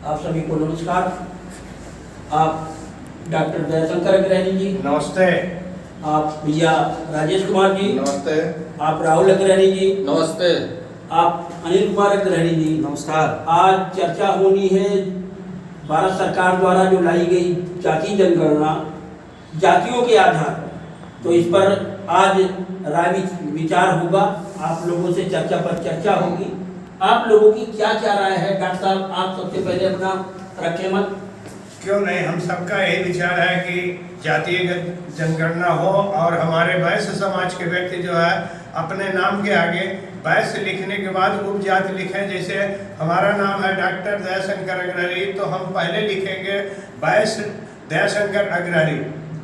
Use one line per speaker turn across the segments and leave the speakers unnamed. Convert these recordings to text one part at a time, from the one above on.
आप सभी को नमस्कार। आप डॉक्टर दयाशंकर अग्रहरी जी
नमस्ते।
आप भैया राजेश कुमार जी
नमस्ते।
आप राहुल अग्रहरी जी
नमस्ते।
आप अनिल कुमार अग्रहरी जी
नमस्कार।
आज चर्चा होनी है भारत सरकार द्वारा जो लाई गई जाति जनगणना जातियों के आधार पर, तो इस पर आज राय विचार होगा। आप लोगों से चर्चा पर चर्चा होगी। आप लोगों की क्या क्या राय है? डॉक्टर साहब आप सबसे पहले अपना रखें मत।
क्यों नहीं, हम सबका यही विचार है कि जातीय जनगणना हो और हमारे वैश्य समाज के व्यक्ति जो है अपने नाम के आगे वैश्य लिखने के बाद उपजाति लिखें। जैसे हमारा नाम है डॉक्टर दयाशंकर अग्रहरी, तो हम पहले लिखेंगे वैश्य दयाशंकर अग्रहरी।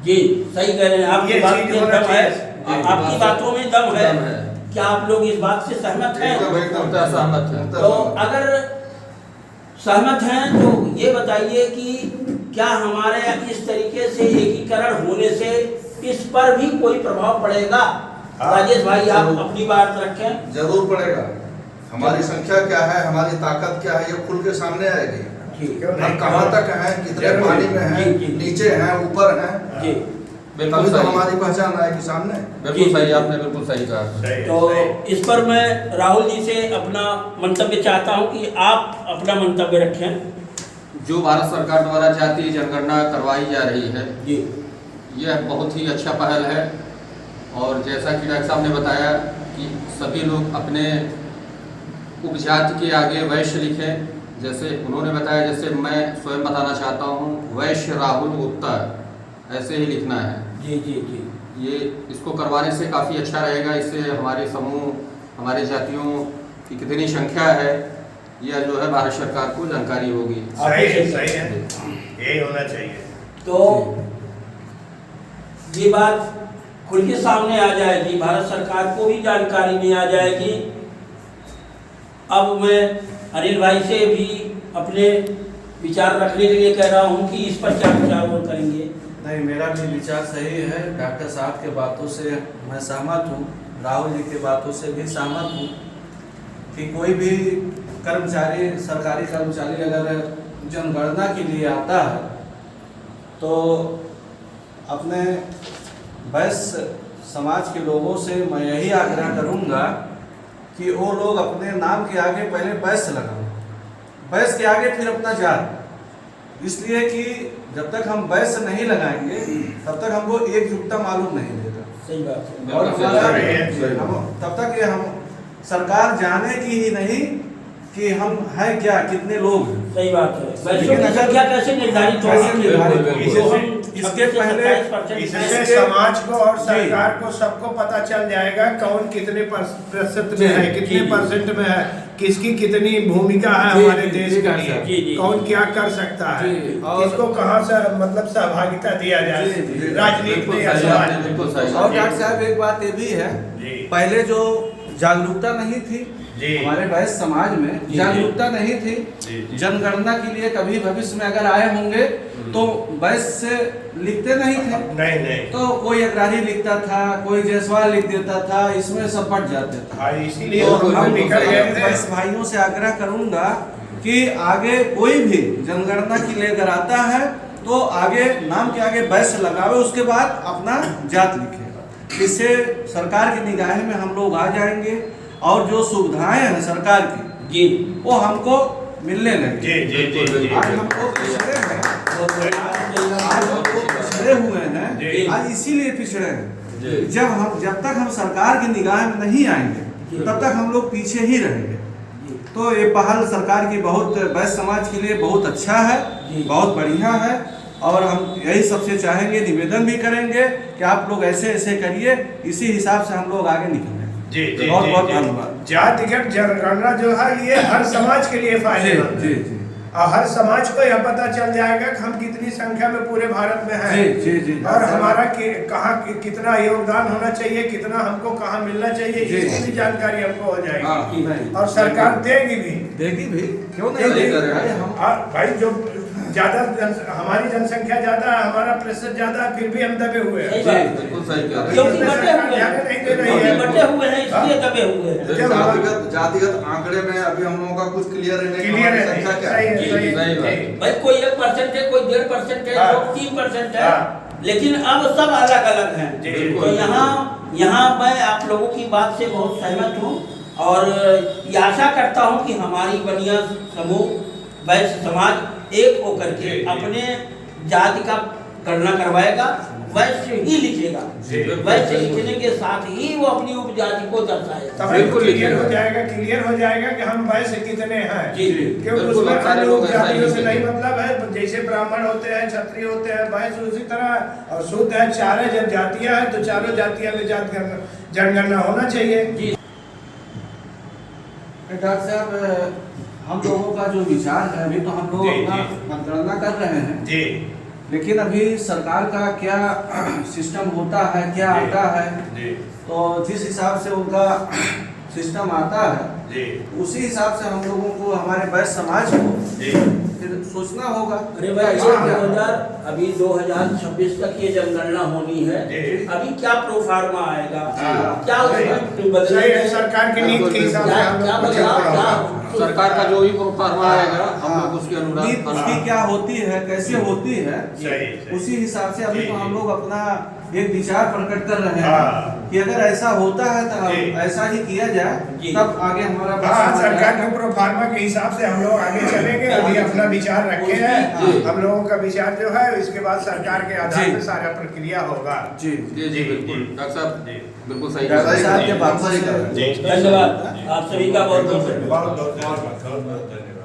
जी सही कह रहे हैं। आपकी बात में दम है, आपकी बातों में दम है। क्या आप लोग इस बात से सहमत हैं?
एकदम सहमत है।
तो अगर सहमत हैं तो ये बताइए कि क्या हमारे इस तरीके से एकीकरण होने से इस पर भी कोई प्रभाव पड़ेगा? राजेश भाई आप अपनी बात रखें।
जरूर पड़ेगा। हमारी संख्या क्या है, हमारी ताकत क्या है, ये खुल के सामने आएगी। हम कहाँ तक हैं, कितने पानी में हैं, नीचे हैं, ऊपर हैं,
जी
तभी तो हमारी पहचान आएगी सामने।
बिल्कुल सही, आपने बिल्कुल सही कहा।
तो इस पर मैं राहुल जी से अपना मंतव्य चाहता हूं कि आप अपना मंतव्य रखें।
जो भारत सरकार द्वारा जातीय जनगणना करवाई जा रही है,
जी
यह बहुत ही अच्छा पहल है। और जैसा कि डॉक्टर साहब ने बताया कि सभी लोग अपने उपजाति के आगे वैश्य लिखें। जैसे उन्होंने बताया, जैसे मैं स्वयं बताना चाहता हूँ, वैश्य राहुल गुप्ता, ऐसे ही लिखना है।
जी जी जी
ये इसको करवाने से काफ़ी अच्छा रहेगा। इससे हमारे समूह, हमारे जातियों की कितनी संख्या है, यह जो है भारत सरकार को जानकारी होगी।
सही है, यही होना चाहिए।
तो ये बात खुल के सामने आ जाएगी, भारत सरकार को भी जानकारी में आ जाएगी। अब मैं अनिल भाई से भी अपने विचार रखने के लिए कह रहा हूँ कि इस पर क्या विचार और करेंगे।
नहीं, मेरा भी विचार सही है। डॉक्टर साहब के बातों से मैं सहमत हूँ, राहुल जी के बातों से भी सहमत हूँ कि कोई भी कर्मचारी, सरकारी कर्मचारी अगर जनगणना के लिए आता है तो अपने वैश्य समाज के लोगों से मैं यही आग्रह करूँगा कि वो लोग अपने नाम के आगे पहले वैश्य लगाएं, वैश्य के आगे फिर अपना जात। इसलिए कि जब तक हम वैश्य नहीं लगाएंगे तब तक हमको एकजुटता मालूम नहीं देगा।
सही बात है।
और तब तक ये हम सरकार जाने की ही नहीं कि हम हैं क्या, कितने लोग हैं।
सही बात है। वैश्यों की संख्या कैसे निर्धारित होगी?
इसके पहले
इससे समाज को और सरकार को सबको पता चल जाएगा कौन कितने प्रतिशत में है, कितने परसेंट में है, किसकी कितनी भूमिका है हमारे देश के लिए, कौन क्या कर सकता है, किसको कहाँ से मतलब सहभागिता दिया जाए राजनीति में या समाज में।
और डॉक्टर साहब एक बात ये भी है, पहले जो जागरूकता नहीं थी हमारे वैश्य समाज में, जागरूकता नहीं थी जनगणना के लिए। कभी भविष्य में अगर आए होंगे तो वैश्य लिखते नहीं थे।
नहीं
तो कोई अग्रही लिखता था, कोई जायसवाल लिख देता था, इसमें सब बट जाते थे।
इसीलिए
तो
हम निकल गए थे।
वैश्य भाइयों से आग्रह करूंगा कि आगे कोई भी जनगणना के लिए अगर आता है तो आगे नाम के आगे वैश्य लगावे, उसके बाद अपना जात लिखेगा। इससे सरकार की निगाह में हम लोग आ जाएंगे और जो सुविधाएं हैं सरकार की
जी
वो हमको मिलने लगे।
जी
आज हमको पिछड़े हैं, आज हमको पिछड़े हुए हैं, आज इसीलिए पिछड़े हैं। जब तक हम सरकार की निगाह में नहीं आएंगे तब तक हम लोग पीछे ही रहेंगे। तो ये पहल सरकार की बहुत वैश्य समाज के लिए बहुत अच्छा है, बहुत बढ़िया है। और हम यही सबसे चाहेंगे, निवेदन भी करेंगे कि आप लोग ऐसे ऐसे करिए, इसी हिसाब से हम लोग आगे निकलेंगे। बहुत बहुत धन्यवाद।
जातिगत जनगणना जो है ये हर समाज के लिए फायदेमंद है और हर समाज को यह पता चल जाएगा कि हम कितनी संख्या में पूरे भारत में हैं और हमारा कहाँ कितना योगदान होना चाहिए, कितना हमको कहाँ मिलना चाहिए, इसकी भी जानकारी हमको हो जाएगी और सरकार देगी भी।
क्यों नहीं देगी?
भाई जो ज्यादा हमारी जनसंख्या ज्यादा है, हमारा प्रतिशत ज्यादा है, फिर भी हम दबे हुए हैं।
सही बात है।
बिल्कुल सही कह रहे हैं।
क्योंकि बटे हुए
ध्यान नहीं दे रही
हैं,
है।
बटे हुए हैं इसलिए दबे हुए हैं।
जातिगत आंकड़े में अभी हम लोगों का कुछ क्लियर है नहीं,
क्लियर है,
संख्या क्या
सही
है।
है, सही
सही बात
है।
है।
भाई कोई 1% है, कोई 1.5% है,
हाँ।
कोई 3% है,
हाँ।
लेकिन अब सब अलग अलग हैं।
जी,
तो
बिल्कुल।
यहाँ मैं आप लोगों की बात से बहुत सहमत हूँ और ये आशा करता हूँ कि हमारी बनिया समूह वैश्य समाज एक होकर के
जी, जी।
अपने जाति का गणना करवाएगा, वैश्य ही लिखेगा।
जी,
वैश्य लिखने के साथ ही वो अपनी उपजाति को दर्शाएगा।
तब
बिल्कुल
क्लियर हो
लिखिएगा।
जाएगा, क्लियर हो जाएगा कि हम वैश्य कितने हैं।
जी,
क्योंकि
बिल्कुल,
उसमें
सारे
अन्य
लोग ऐसा ही
जातियों से
लिखेंगे।
नहीं मतलब है, जैसे ब्राह्मण होते हैं, क्षत्रिय होते हैं, वैश्य उसी तरह, और शुद्ध है, चार जब जातियां हैं तो चारों जातियां में जनगणना होना चाहिए।
जी।
डॉक्टर साहब, हम लोगों का जो विचार है, अभी तो हम लोग
जी,
अपना
जी।
मतगणना कर रहे हैं,
जी
लेकिन अभी सरकार का क्या सिस्टम होता है, क्या
जी।
आता है,
जी
तो जिस हिसाब से उनका सिस्टम आता है
जी
उसी हिसाब से हम लोगों को, हमारे वैश्य समाज को
जी
फिर सोचना होगा।
अरे भाई
कैसे
हाँ,
क्या?
2026 तक ये जनगणना होनी है।
जी।
अभी क्या प्रोफार्मा आएगा,
हाँ।
क्या
सही
उसमें बदले
सही है, सरकार की नीति के हिसाब से हम
क्या
लोग को
बदलाव,
चलना
क्या
होगा।
सरकार का जो भी फॉर्मा आएगा हम लोग उसके
नीति
अनुसार
उसकी क्या होती है, कैसे होती है,
सही
उसी हिसाब से अभी
जी,
तो हम
जी।
लोग अपना एक विचार प्रकट कर रहे
हाँ।
हैं कि अगर ऐसा होता है तो
जी।
हम ऐसा ही किया जाए,
जी।
तब आगे हमारा
हाँ,
समाज
सरकार
आएगा।
के प्रोफार्मा के हिसाब से हम लोग आगे चलेंगे। अभी अपना विचार रखे हैं,
जी।
हम लोगों का विचार जो है इसके बाद सरकार के आधार
जी।
पे सारा प्रक्रिया होगा।
जी
जी जी बिल्कुल डॉक्टर साहब
जी।
बिल्कुल सही
डॉक्टर
कहा।
साहब के बातों
सही
से
कहा।
जी
धन्यवाद आप सभी का बहुत बहुत धन्यवाद।
बहुत बहुत धन्यवाद।